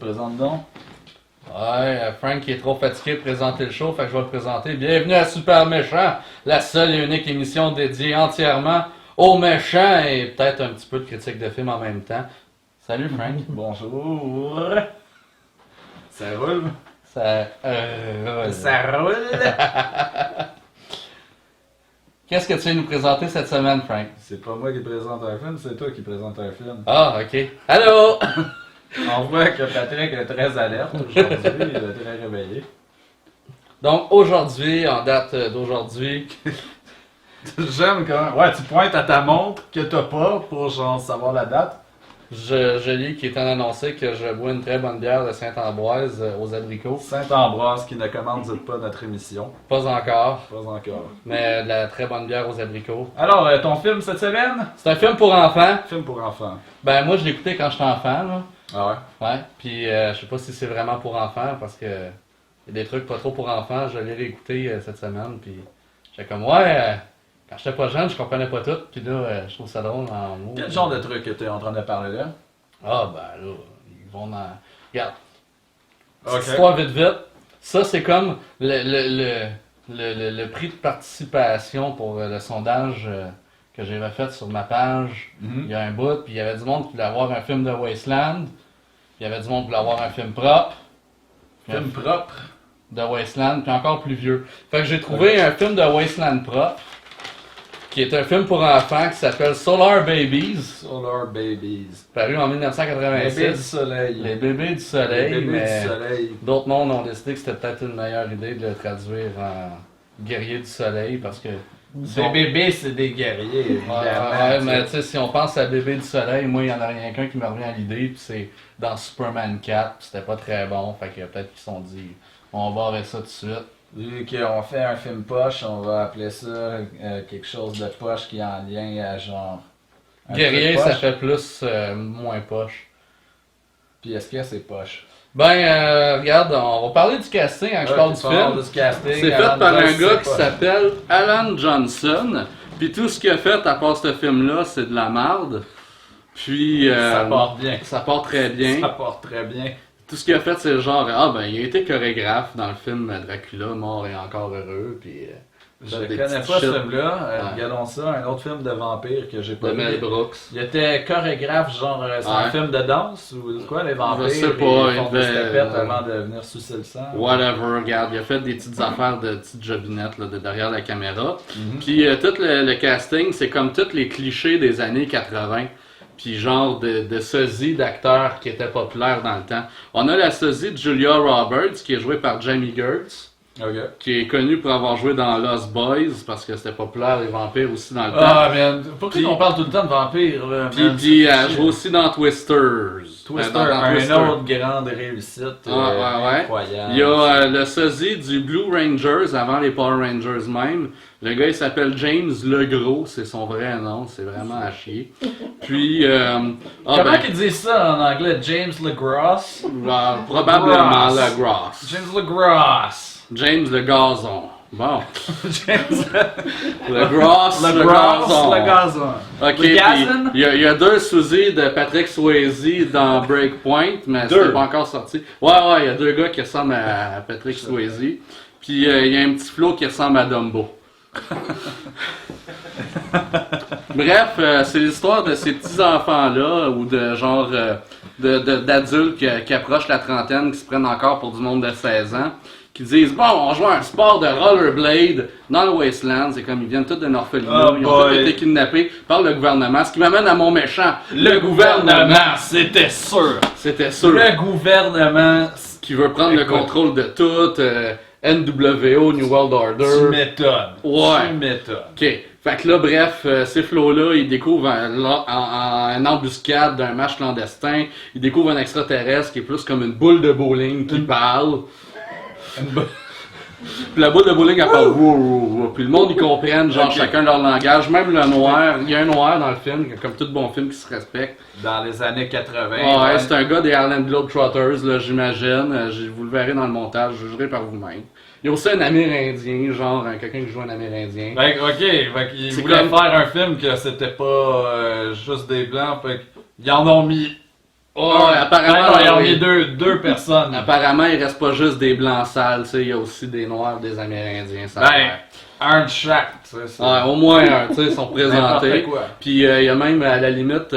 présente donc. Ouais, Frank est trop fatigué de présenter le show, fait que je vais le présenter. Bienvenue à Super Méchant, la seule et unique émission dédiée entièrement aux méchants et peut-être un petit peu de critique de films en même temps. Salut Frank. Bonjour. Ça roule? Ça roule. Ça roule? Qu'est-ce que tu viens nous présenter cette semaine, Frank? C'est pas moi qui présente un film, c'est toi qui présente un film. Ah, ok. Allô? On voit que Patrick est très alerte aujourd'hui, il est très réveillé. Donc aujourd'hui, en date d'aujourd'hui, J'aime quand... Ouais, tu pointes à ta montre que t'as pas pour genre savoir la date. je lis qu'il est en annoncé que je bois une très bonne bière de Saint-Ambroise aux abricots. Saint-Ambroise qui ne commande pas notre émission. Pas encore, Pas encore. mais de la très bonne bière aux abricots. Alors, ton film cette semaine? C'est un film pour enfants. Film pour enfants. Ben moi je l'ai écouté quand j'étais enfant, là. Ah ouais? Ouais. Puis je sais pas si c'est vraiment pour enfants parce que y a des trucs pas trop pour enfants. Je l'ai réécouté cette semaine. Puis j'étais comme quand j'étais pas jeune, je comprenais pas tout. Puis là, je trouve ça drôle en mots. Quel genre de truc que t'es en train de parler là? Ah ben là, ils vont dans. Regarde. Ok. Histoire vite vite. Ça c'est comme le prix de participation pour le sondage que j'ai refait sur ma page. Il y a un bout, puis il y avait du monde qui voulait avoir un film de Wasteland. Puis il y avait du monde qui voulait avoir un film propre. Film propre. De Wasteland, puis encore plus vieux. Fait que j'ai trouvé un film de Wasteland propre, qui est un film pour enfants qui s'appelle Solar Babies, Solar Babies. paru en Les bébés du 1986. soleil. Les bébés du soleil, Les bébés mais du soleil. d'autres mondes ont décidé que c'était peut-être une meilleure idée de le traduire en guerrier du soleil, parce que... Les bébés, c'est des guerriers, évidemment. Ouais, mais tu sais, si on pense à Bébé du Soleil, moi, il y en a rien qu'un qui me revient à l'idée, puis c'est dans Superman 4, puis c'était pas très bon, fait que peut-être qu'ils se sont dit, on va arrêter ça tout de suite. Vu qu'on fait un film poche, on va appeler ça quelque chose de poche qui est en lien à genre... un Guerrier, truc ça poche. fait plus moins poche. Puis est-ce que c'est poche? Ben, regarde, on va parler du casting quand je parle du film. C'est fait par un gars qui s'appelle Alan Johnson, puis tout ce qu'il a fait à part ce film-là, c'est de la merde. Puis... Ça part bien. Ça part très bien. Ça part très bien. Tout ce qu'il a fait, c'est genre, il a été chorégraphe dans le film Dracula, mort et encore heureux, puis... Je des connais petits pas ce shit. film-là. Ouais. Regardons ça, un autre film de vampire que j'ai pas de vu. Mel Brooks. Il était chorégraphe, genre, c'est un Ouais. film de danse ou quoi, les vampires? Je sais pas, ils il font des devait, tapettes avant de venir sucer le sang. Whatever, regarde, il a fait des petites affaires de petites jobinettes là, de derrière la caméra. Mhm. Puis tout le casting, c'est comme tous les clichés des années 80. Puis genre de sosie d'acteurs qui étaient populaires dans le temps. On a la sosie de Julia Roberts, qui est jouée par Jamie Gertz, Ok. qui est connue pour avoir joué dans Lost Boys, parce que c'était populaire, les vampires aussi dans le temps. Ah, man, pourquoi Puis- on parle tout le temps de vampires, là? Puis, man? puis Ça fait elle chier. joue aussi dans Twisters. Twister, Dans Twister. un autre grande réussite. Ouais. Incroyable. Il y a le sosie du Blue Rangers avant les Power Rangers même. Le gars il s'appelle James Legros, c'est son vrai nom, c'est vraiment à chier. Puis, Comment qu'ils disent ça en anglais? James LeGross? probablement Gross. le Gross. James LeGross. James le Gazon. Bon, James le Gross, le Gazon. Le gazon. Ok, Le puis gazon? il y a deux sosies de Patrick Swayze dans Breakpoint, mais Deux. c'est pas encore sorti. Ouais, il y a deux gars qui ressemblent à Patrick Swayze. Puis il y a un petit Flo qui ressemble à Dumbo. Bref, c'est l'histoire de ces petits enfants-là, ou de genre d'adultes qui approchent la trentaine, qui se prennent encore pour du monde de 16 ans, qui disent bon, on joue à un sport de rollerblade dans le Wasteland. C'est comme ils viennent tous d'un orphelinat, Oh ils ont tous boy. été kidnappés par le gouvernement, ce qui m'amène à mon méchant. Le gouvernement, c'était sûr. C'était sûr. Le gouvernement, Qui veut prendre le Écoute. contrôle de tout. NWO, New World tu Order. m'étonnes. Ouais. Tu m'étonnes. OK. Fait que là, bref, ces flots-là, ils découvrent en embuscade d'un match clandestin. Ils découvrent un extraterrestre qui est plus comme une boule de bowling qui parle. Puis la boule de bowling, elle parle. Wouh, wouh, wouh. Puis le monde, ils comprennent, genre, Ok. chacun leur langage. Même le noir. Il y a un noir dans le film, comme tout bon film qui se respecte. Dans les années 80. Ouais, c'est un gars des Harlem Globetrotters, là, j'imagine. Vous le verrez dans le montage, vous jugerez par vous-même. Il y a aussi un Amérindien, genre quelqu'un qui joue un Amérindien. Ok, fait qu'ils C'est voulaient comme- faire un film que c'était pas juste des blancs, fait qu'ils en ont mis Oh, apparemment, non, ils ont oui. mis deux personnes. Apparemment, il reste pas juste des blancs sales, tu sais, il y a aussi des noirs, des amérindiens, ça a Ben, l'air. un de chaque, tu sais. Ouais, au moins un, tu sais, ils sont présentés. N'importe quoi. Puis il y a même, à la limite,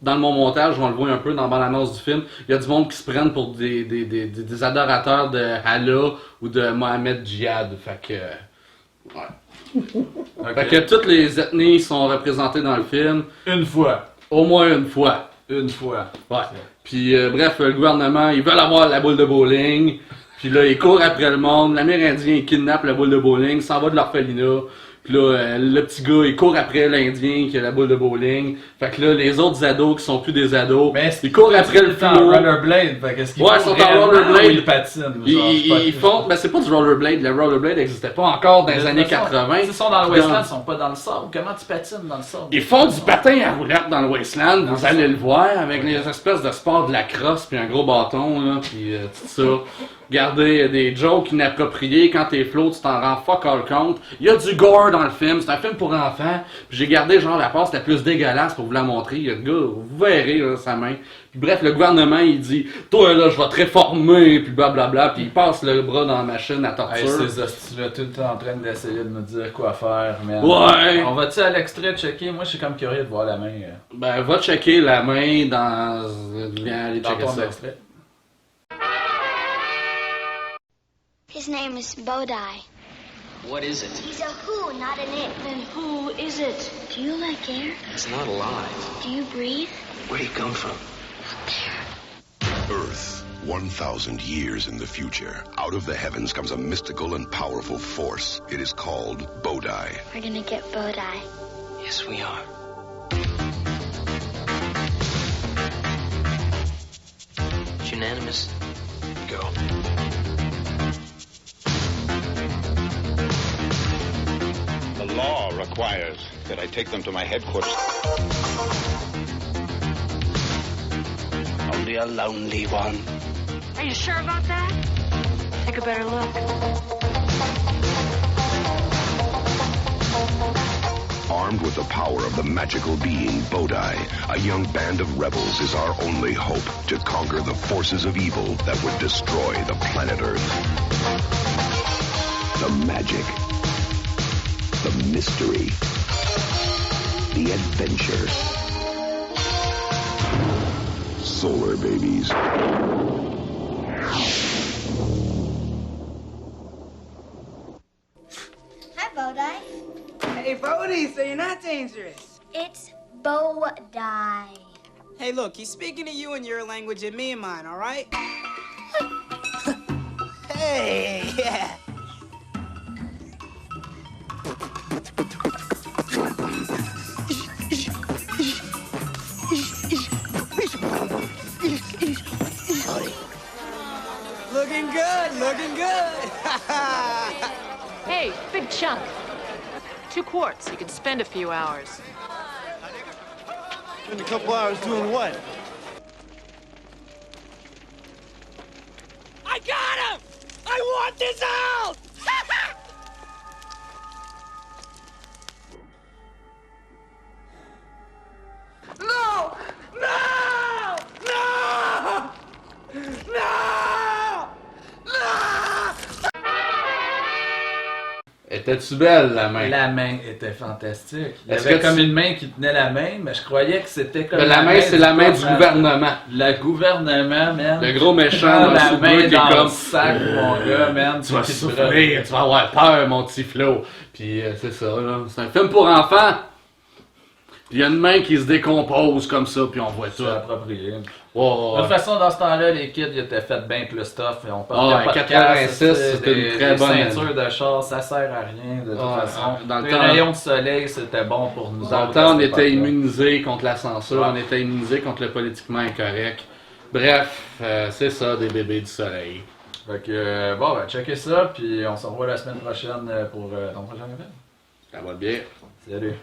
dans mon montage, on le voit un peu dans l'annonce du film, il y a du monde qui se prennent pour des adorateurs de Allah ou de Mohamed Djihad. Fait que... ouais. Ok. Fait que toutes les ethnies sont représentées dans le film, Une fois. au moins une fois. Une fois. Ouais. Puis bref, le gouvernement, ils veulent avoir la boule de bowling. Puis là, ils courent après le monde. L'Amérindien, il kidnappe la boule de bowling, s'en va de l'orphelinat. Puis là, le petit gars, il court après l'Indien qui a la boule de bowling. Fait que là, les autres ados qui sont plus des ados, ils courent après le temps flot. rollerblade. Fait qu'est-ce qu'ils Ouais, font ils sont en réellement rollerblade. ou ils patinent? Ils font... Ben, c'est pas du rollerblade. Le rollerblade n'existait pas encore dans les années 80. Ils sont dans le Wasteland, ils sont pas dans le sable. Comment tu patines dans le sable? Ils font du patin à roulettes dans le Wasteland, vous allez le voir, avec les espèces de sport de la crosse puis un gros bâton, là, puis tout ça. Regardez, des jokes inappropriés, quand t'es flow, tu t'en rends fuck all compte. Il y a du gore dans le film, c'est un film pour enfants. Puis j'ai gardé genre la passe la plus dégueulasse pour vous la montrer. Il y a le gars, vous verrez là, sa main. Puis bref, le gouvernement il dit, toi là, je vais te réformer, puis blablabla, puis il passe le bras dans la machine à torture. Hey, ces hosties-là, tout le temps en train d'essayer de me dire quoi faire, man. Ouais. On va-tu à l'extrait checker? Moi, je suis comme curieux de voir la main. Ben, va checker la main dans... Viens aller Dans checker ton ça. extrait. His name is Bodai. What is it? He's a who, not an it. Then who is it? Do you like air? It's not alive. Do you breathe? Where do you come from? Earth, 1,000 years in the future. Out of the heavens comes a mystical and powerful force. It is called Bodai. We're gonna get Bodai. Yes, we are. It's unanimous. Go. The law requires that I take them to my headquarters. Only a lonely one. Are you sure about that? Take a better look. Armed with the power of the magical being Bodai, a young band of rebels is our only hope to conquer the forces of evil that would destroy the planet Earth. The magic, the mystery, the adventure. Solar Babies. Hi, Bodai. Hey, Bodhi, so you're not dangerous. It's Bodai. Hey, look, he's speaking to you in your language and me in mine, all right? Hey, yeah. Looking good, looking good. Hey, big chunk. 2 quarts. You can spend a few hours. Spend a couple hours doing what? I got him! I want this out! No! No! No! No! No! Étais-tu belle, la main? La main était fantastique. Il y Est-ce avait que comme tu- une main qui tenait la main, mais je croyais que c'était comme. La main, c'est la main du gouvernement. gouvernement. Le gouvernement, man. Le gros méchant Prends dans la le main sous-bois qui est dans comme... le sac, mon gars, man. Tu vas qui te souffrir, tu vas avoir peur, mon petit Flo. Puis c'est ça, là. C'est un film pour enfants. Puis il y a une main qui se décompose comme ça, puis on voit C'est tout. approprié. Oh, De toute façon, dans ce temps-là, les kids ils étaient fait bien plus tough. Et on Ah, portait pas de 86, casque, c'était une très des bonne ceintures de char, ça sert à rien de toute Ah, façon. dans le les temps- rayons de soleil, c'était bon pour nous Dans le autres temps, à on cette était époque-là. immunisés contre la censure, Ouais. on était immunisés contre le politiquement incorrect. Bref, c'est ça, des bébés du soleil. Fait que, bon, ben, checkez ça, puis on se revoit la semaine prochaine pour ton prochain événement. Ça va bien. Salut.